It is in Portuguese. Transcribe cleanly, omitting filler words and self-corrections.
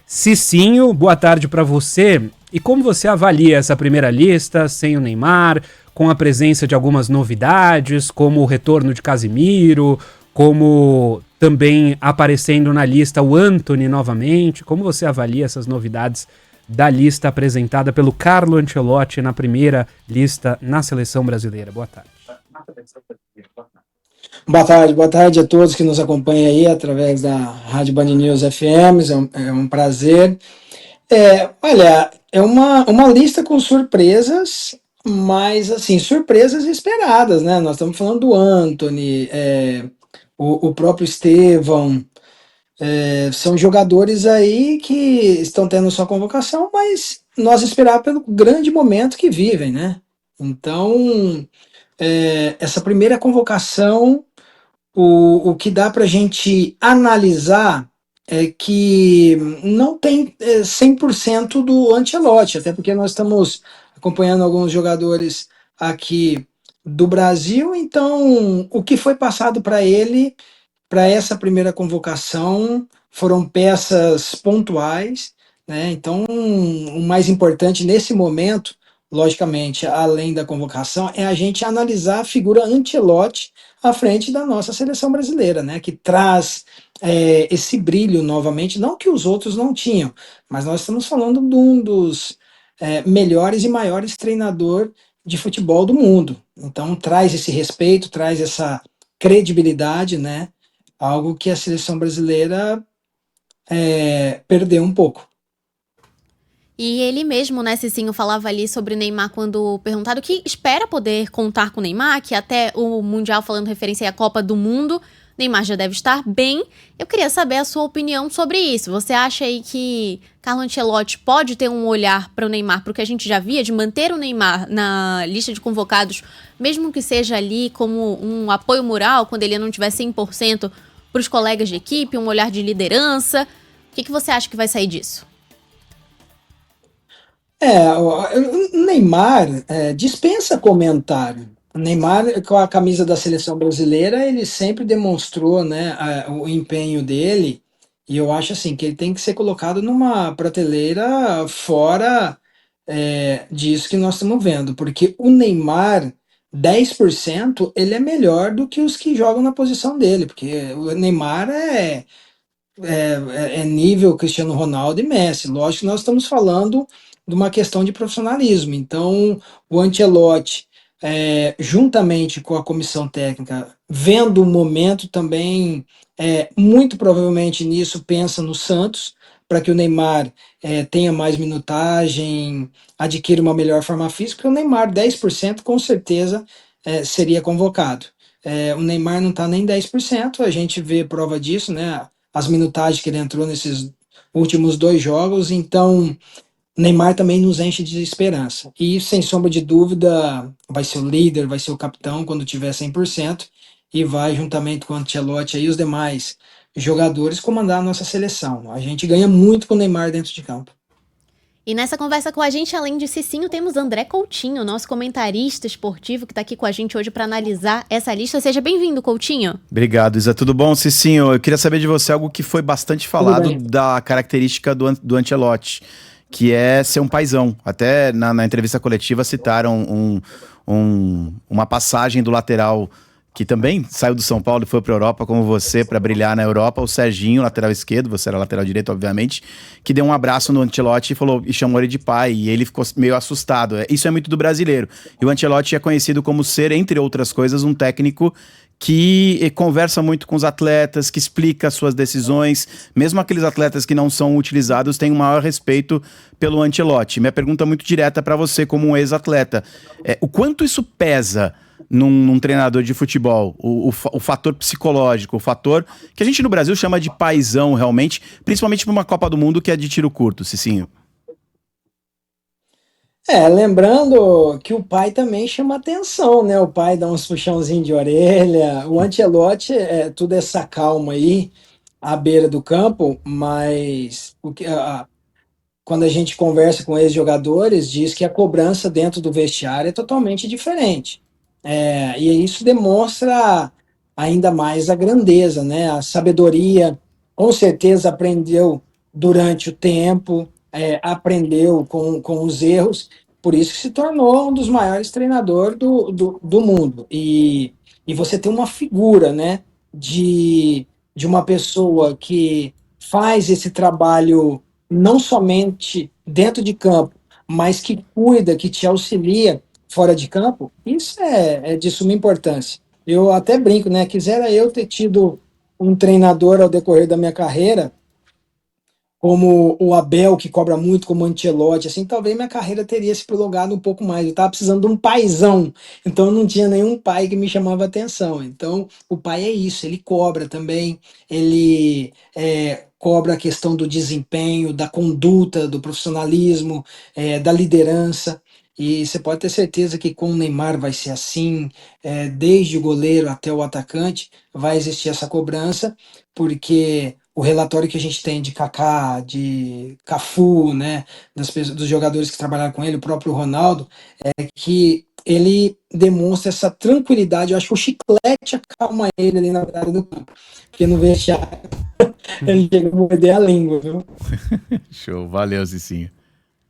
Cicinho, boa tarde para você. E como você avalia essa primeira lista, sem o Neymar, com a presença de algumas novidades, como o retorno de Casemiro, como também aparecendo na lista o Antony novamente? Como você avalia essas novidades da lista apresentada pelo Carlo Ancelotti na primeira lista na seleção brasileira? Boa tarde. Boa tarde a todos que nos acompanham aí através da Rádio Band News FM, é um prazer. Olha, é uma lista com surpresas, mas assim, surpresas esperadas, né? Nós estamos falando do Antony, o próprio Estevão, são jogadores aí que estão tendo sua convocação, mas nós esperávamos pelo grande momento que vivem, né? Então, essa primeira convocação, o que dá para a gente analisar é que não tem 100% do Ancelotti, até porque nós estamos acompanhando alguns jogadores aqui do Brasil, então o que foi passado para ele, para essa primeira convocação, foram peças pontuais, né? Então o mais importante nesse momento, logicamente, além da convocação, é a gente analisar a figura Ancelotti à frente da nossa seleção brasileira, né? Que traz esse brilho novamente, não que os outros não tinham, mas nós estamos falando de um dos melhores e maiores treinador de futebol do mundo. Então traz esse respeito, traz essa credibilidade, né? Algo que a seleção brasileira perdeu um pouco. E ele mesmo, né, Cicinho, falava ali sobre o Neymar quando perguntado que espera poder contar com o Neymar, que até o Mundial, falando referência à Copa do Mundo, Neymar já deve estar bem. Eu queria saber a sua opinião sobre isso. Você acha aí que Carlo Ancelotti pode ter um olhar para o Neymar, para o que a gente já via, de manter o Neymar na lista de convocados, mesmo que seja ali como um apoio moral, quando ele não tiver 100% para os colegas de equipe, um olhar de liderança? O que você acha que vai sair disso? O Neymar dispensa comentário. O Neymar, com a camisa da seleção brasileira, ele sempre demonstrou, né, o empenho dele, e eu acho assim que ele tem que ser colocado numa prateleira fora disso que nós estamos vendo, porque o Neymar, 10%, ele é melhor do que os que jogam na posição dele, porque o Neymar é nível Cristiano Ronaldo e Messi. Lógico que nós estamos falando de uma questão de profissionalismo. Então, o Ancelotti, juntamente com a comissão técnica, vendo o momento também, muito provavelmente nisso, pensa no Santos, para que o Neymar tenha mais minutagem, adquira uma melhor forma física, porque o Neymar, 10%, com certeza, seria convocado. O Neymar não está nem 10%, a gente vê prova disso, né? As minutagens que ele entrou nesses últimos 2 jogos, então Neymar também nos enche de esperança. E, sem sombra de dúvida, vai ser o líder, vai ser o capitão quando tiver 100%, e vai, juntamente com o Ancelotti e os demais jogadores, comandar a nossa seleção. A gente ganha muito com o Neymar dentro de campo. E nessa conversa com a gente, além de Cicinho, temos André Coutinho, nosso comentarista esportivo, que está aqui com a gente hoje para analisar essa lista. Seja bem-vindo, Coutinho. Obrigado, Isa. Tudo bom, Cicinho? Eu queria saber de você algo que foi bastante falado da característica do Ancelotti, que é ser um paizão. Até na entrevista coletiva citaram uma passagem do lateral que também saiu do São Paulo e foi para a Europa, como você, para brilhar na Europa, o Serginho, lateral esquerdo, você era lateral direito, obviamente, que deu um abraço no Ancelotti e chamou ele de pai, e ele ficou meio assustado. Isso é muito do brasileiro. E o Ancelotti é conhecido como ser, entre outras coisas, um técnico que conversa muito com os atletas, que explica as suas decisões. Mesmo aqueles atletas que não são utilizados têm um maior respeito pelo Ancelotti. Minha pergunta é muito direta para você, como um ex-atleta. O quanto isso pesa num treinador de futebol, o fator psicológico, o fator que a gente no Brasil chama de paizão realmente, principalmente para uma Copa do Mundo que é de tiro curto, Cicinho? Lembrando que o pai também chama atenção, né? O pai dá uns puxãozinhos de orelha, o Ancelotti tudo essa calma aí à beira do campo, mas quando a gente conversa com ex-jogadores, diz que a cobrança dentro do vestiário é totalmente diferente. E isso demonstra ainda mais a grandeza, né? A sabedoria. Com certeza aprendeu durante o tempo, aprendeu com os erros, por isso que se tornou um dos maiores treinadores do mundo. E você tem uma figura, né, de uma pessoa que faz esse trabalho não somente dentro de campo, mas que cuida, que te auxilia fora de campo, isso é de suma importância. Eu até brinco, né? Quisera eu ter tido um treinador ao decorrer da minha carreira, como o Abel, que cobra muito, como o Ancelotti, assim, talvez minha carreira teria se prolongado um pouco mais. Eu estava precisando de um paizão, então não tinha nenhum pai que me chamava atenção. Então, o pai é isso, ele cobra também, ele cobra a questão do desempenho, da conduta, do profissionalismo, da liderança. E você pode ter certeza que com o Neymar vai ser assim, desde o goleiro até o atacante, vai existir essa cobrança, porque o relatório que a gente tem de Kaká, de Cafu, né, dos jogadores que trabalharam com ele, o próprio Ronaldo, é que ele demonstra essa tranquilidade. Eu acho que o chiclete acalma ele ali na beirada do campo, porque no vestiário ele chega a morder a língua, viu? Show, valeu, Cicinho.